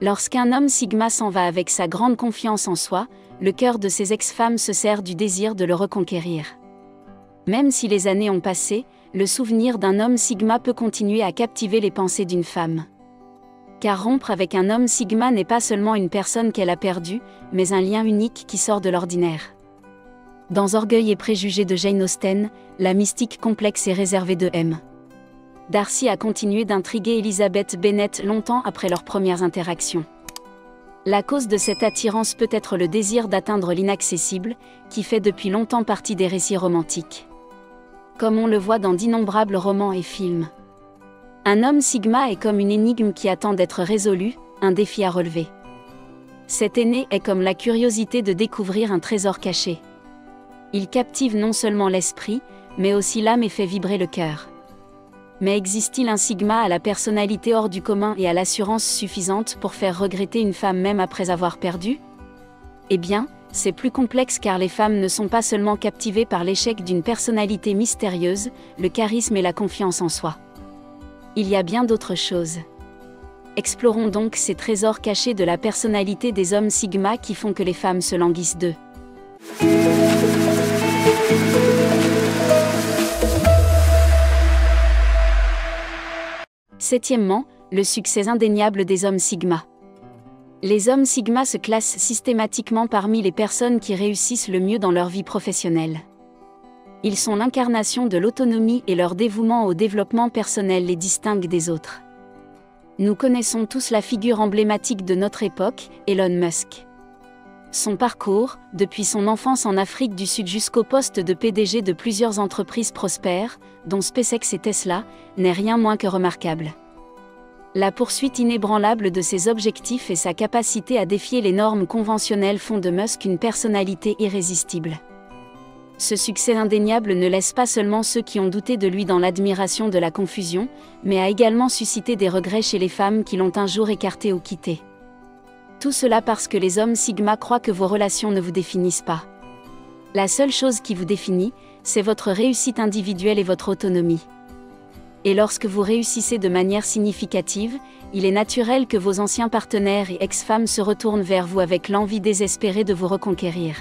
Lorsqu'un homme sigma s'en va avec sa grande confiance en soi, le cœur de ses ex-femmes se serre du désir de le reconquérir. Même si les années ont passé, le souvenir d'un homme sigma peut continuer à captiver les pensées d'une femme. Car rompre avec un homme sigma n'est pas seulement une personne qu'elle a perdue, mais un lien unique qui sort de l'ordinaire. Dans Orgueil et préjugés de Jane Austen, la mystique complexe et réservée de M. Darcy a continué d'intriguer Elizabeth Bennet longtemps après leurs premières interactions. La cause de cette attirance peut être le désir d'atteindre l'inaccessible, qui fait depuis longtemps partie des récits romantiques. Comme on le voit dans d'innombrables romans et films. Un homme sigma est comme une énigme qui attend d'être résolue, un défi à relever. Cet aîné est comme la curiosité de découvrir un trésor caché. Il captive non seulement l'esprit, mais aussi l'âme et fait vibrer le cœur. Mais existe-t-il un sigma à la personnalité hors du commun et à l'assurance suffisante pour faire regretter une femme même après avoir perdu ? Eh bien, c'est plus complexe car les femmes ne sont pas seulement captivées par l'échec d'une personnalité mystérieuse, le charisme et la confiance en soi. Il y a bien d'autres choses. Explorons donc ces trésors cachés de la personnalité des hommes sigma qui font que les femmes se languissent d'eux. Septièmement, le succès indéniable des hommes sigma. Les hommes sigma se classent systématiquement parmi les personnes qui réussissent le mieux dans leur vie professionnelle. Ils sont l'incarnation de l'autonomie et leur dévouement au développement personnel les distingue des autres. Nous connaissons tous la figure emblématique de notre époque, Elon Musk. Son parcours, depuis son enfance en Afrique du Sud jusqu'au poste de PDG de plusieurs entreprises prospères, dont SpaceX et Tesla, n'est rien moins que remarquable. La poursuite inébranlable de ses objectifs et sa capacité à défier les normes conventionnelles font de Musk une personnalité irrésistible. Ce succès indéniable ne laisse pas seulement ceux qui ont douté de lui dans l'admiration de la confusion, mais a également suscité des regrets chez les femmes qui l'ont un jour écarté ou quitté. Tout cela parce que les hommes sigma croient que vos relations ne vous définissent pas. La seule chose qui vous définit, c'est votre réussite individuelle et votre autonomie. Et lorsque vous réussissez de manière significative, il est naturel que vos anciens partenaires et ex-femmes se retournent vers vous avec l'envie désespérée de vous reconquérir.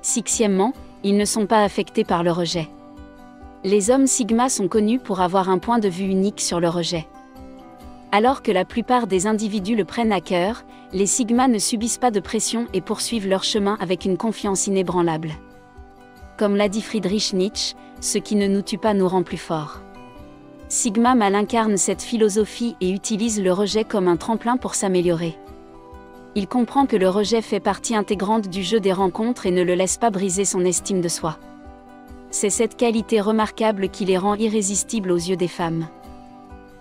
Sixièmement, ils ne sont pas affectés par le rejet. Les hommes sigma sont connus pour avoir un point de vue unique sur le rejet. Alors que la plupart des individus le prennent à cœur, les sigma ne subissent pas de pression et poursuivent leur chemin avec une confiance inébranlable. Comme l'a dit Friedrich Nietzsche, ce qui ne nous tue pas nous rend plus forts. Sigma Mal incarne cette philosophie et utilise le rejet comme un tremplin pour s'améliorer. Il comprend que le rejet fait partie intégrante du jeu des rencontres et ne le laisse pas briser son estime de soi. C'est cette qualité remarquable qui les rend irrésistibles aux yeux des femmes.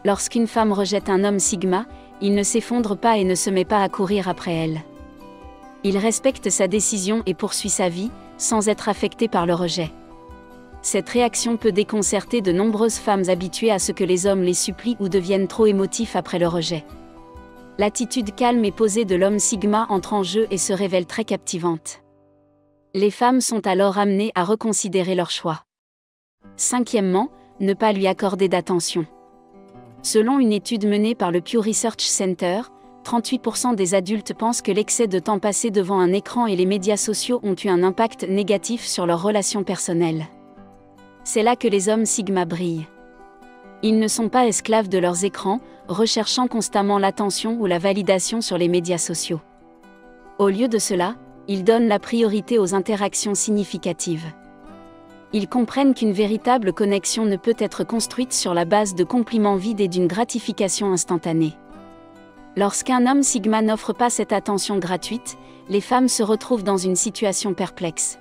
Lorsqu'une femme rejette un homme sigma, il ne s'effondre pas et ne se met pas à courir après elle. Il respecte sa décision et poursuit sa vie, sans être affecté par le rejet. Cette réaction peut déconcerter de nombreuses femmes habituées à ce que les hommes les supplient ou deviennent trop émotifs après le rejet. L'attitude calme et posée de l'homme sigma entre en jeu et se révèle très captivante. Les femmes sont alors amenées à reconsidérer leur choix. Cinquièmement, ne pas lui accorder d'attention. Selon une étude menée par le Pew Research Center, 38% des adultes pensent que l'excès de temps passé devant un écran et les médias sociaux ont eu un impact négatif sur leurs relations personnelles. C'est là que les hommes sigma brillent. Ils ne sont pas esclaves de leurs écrans, recherchant constamment l'attention ou la validation sur les médias sociaux. Au lieu de cela, ils donnent la priorité aux interactions significatives. Ils comprennent qu'une véritable connexion ne peut être construite sur la base de compliments vides et d'une gratification instantanée. Lorsqu'un homme sigma n'offre pas cette attention gratuite, les femmes se retrouvent dans une situation perplexe.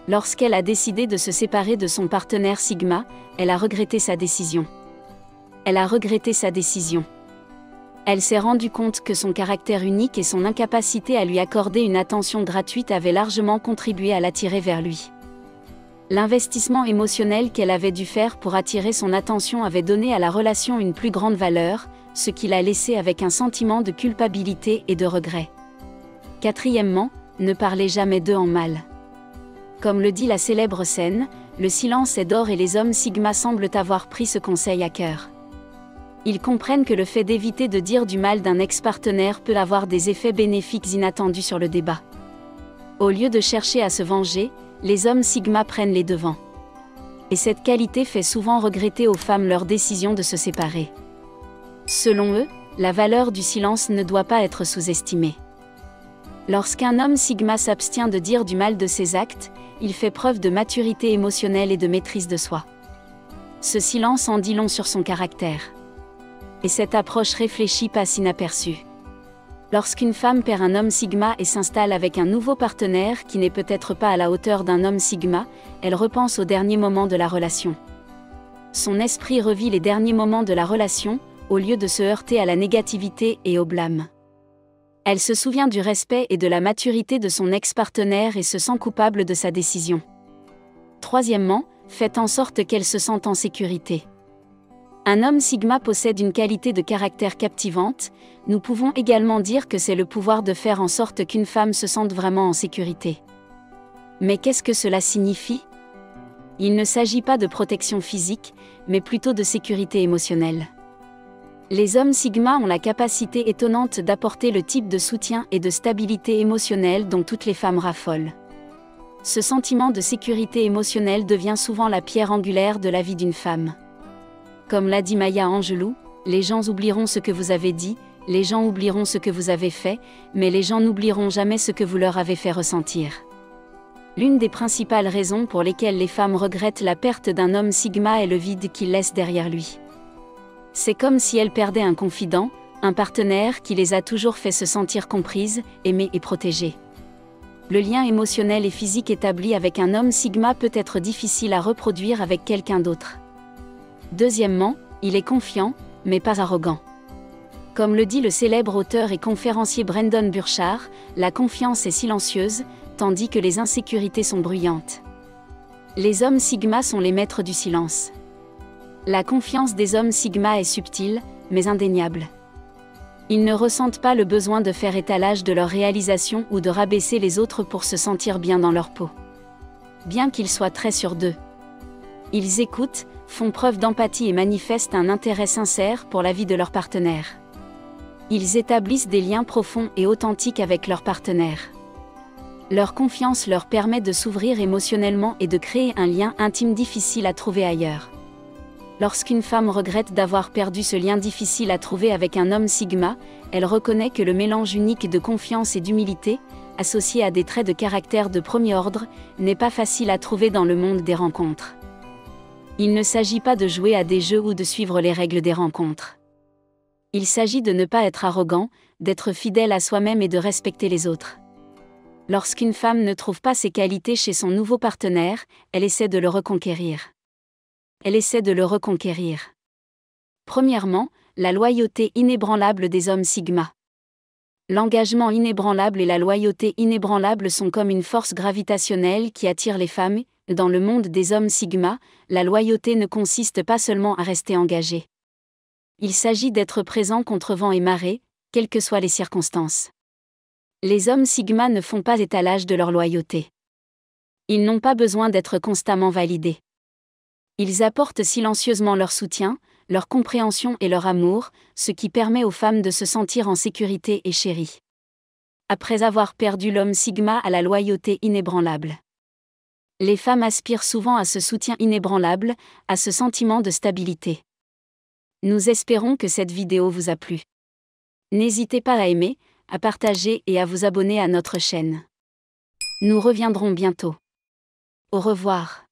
Lorsqu'elle a décidé de se séparer de son partenaire sigma, elle a regretté sa décision. Elle s'est rendue compte que son caractère unique et son incapacité à lui accorder une attention gratuite avaient largement contribué à l'attirer vers lui. L'investissement émotionnel qu'elle avait dû faire pour attirer son attention avait donné à la relation une plus grande valeur, ce qui l'a laissé avec un sentiment de culpabilité et de regret. Quatrièmement, ne parlez jamais d'eux en mal. Comme le dit la célèbre scène, le silence est d'or et les hommes sigma semblent avoir pris ce conseil à cœur. Ils comprennent que le fait d'éviter de dire du mal d'un ex-partenaire peut avoir des effets bénéfiques inattendus sur le débat. Au lieu de chercher à se venger, les hommes Sigma prennent les devants. Et cette qualité fait souvent regretter aux femmes leur décision de se séparer. Selon eux, la valeur du silence ne doit pas être sous-estimée. Lorsqu'un homme Sigma s'abstient de dire du mal de ses actes, il fait preuve de maturité émotionnelle et de maîtrise de soi. Ce silence en dit long sur son caractère. Et cette approche réfléchie passe inaperçue. Lorsqu'une femme perd un homme Sigma et s'installe avec un nouveau partenaire qui n'est peut-être pas à la hauteur d'un homme Sigma, elle repense aux derniers moments de la relation. Son esprit revit les derniers moments de la relation, au lieu de se heurter à la négativité et au blâme. Elle se souvient du respect et de la maturité de son ex-partenaire et se sent coupable de sa décision. Troisièmement, faites en sorte qu'elle se sente en sécurité. Un homme Sigma possède une qualité de caractère captivante, nous pouvons également dire que c'est le pouvoir de faire en sorte qu'une femme se sente vraiment en sécurité. Mais qu'est-ce que cela signifie ? Il ne s'agit pas de protection physique, mais plutôt de sécurité émotionnelle. Les hommes Sigma ont la capacité étonnante d'apporter le type de soutien et de stabilité émotionnelle dont toutes les femmes raffolent. Ce sentiment de sécurité émotionnelle devient souvent la pierre angulaire de la vie d'une femme. Comme l'a dit Maya Angelou, les gens oublieront ce que vous avez dit, les gens oublieront ce que vous avez fait, mais les gens n'oublieront jamais ce que vous leur avez fait ressentir. L'une des principales raisons pour lesquelles les femmes regrettent la perte d'un homme Sigma est le vide qu'il laisse derrière lui. C'est comme si elles perdaient un confident, un partenaire qui les a toujours fait se sentir comprises, aimées et protégées. Le lien émotionnel et physique établi avec un homme Sigma peut être difficile à reproduire avec quelqu'un d'autre. Deuxièmement, il est confiant, mais pas arrogant. Comme le dit le célèbre auteur et conférencier Brendon Burchard, la confiance est silencieuse, tandis que les insécurités sont bruyantes. Les hommes Sigma sont les maîtres du silence. La confiance des hommes Sigma est subtile, mais indéniable. Ils ne ressentent pas le besoin de faire étalage de leurs réalisations ou de rabaisser les autres pour se sentir bien dans leur peau. Bien qu'ils soient très sûrs d'eux. Ils écoutent, font preuve d'empathie et manifestent un intérêt sincère pour la vie de leur partenaire. Ils établissent des liens profonds et authentiques avec leur partenaire. Leur confiance leur permet de s'ouvrir émotionnellement et de créer un lien intime difficile à trouver ailleurs. Lorsqu'une femme regrette d'avoir perdu ce lien difficile à trouver avec un homme Sigma, elle reconnaît que le mélange unique de confiance et d'humilité, associé à des traits de caractère de premier ordre, n'est pas facile à trouver dans le monde des rencontres. Il ne s'agit pas de jouer à des jeux ou de suivre les règles des rencontres. Il s'agit de ne pas être arrogant, d'être fidèle à soi-même et de respecter les autres. Lorsqu'une femme ne trouve pas ces qualités chez son nouveau partenaire, elle essaie de le reconquérir. Premièrement, la loyauté inébranlable des hommes Sigma. L'engagement inébranlable et la loyauté inébranlable sont comme une force gravitationnelle qui attire les femmes. Dans le monde des hommes Sigma, la loyauté ne consiste pas seulement à rester engagé. Il s'agit d'être présent contre vent et marée, quelles que soient les circonstances. Les hommes Sigma ne font pas étalage de leur loyauté. Ils n'ont pas besoin d'être constamment validés. Ils apportent silencieusement leur soutien, leur compréhension et leur amour, ce qui permet aux femmes de se sentir en sécurité et chéries. Après avoir perdu l'homme Sigma à la loyauté inébranlable. Les femmes aspirent souvent à ce soutien inébranlable, à ce sentiment de stabilité. Nous espérons que cette vidéo vous a plu. N'hésitez pas à aimer, à partager et à vous abonner à notre chaîne. Nous reviendrons bientôt. Au revoir.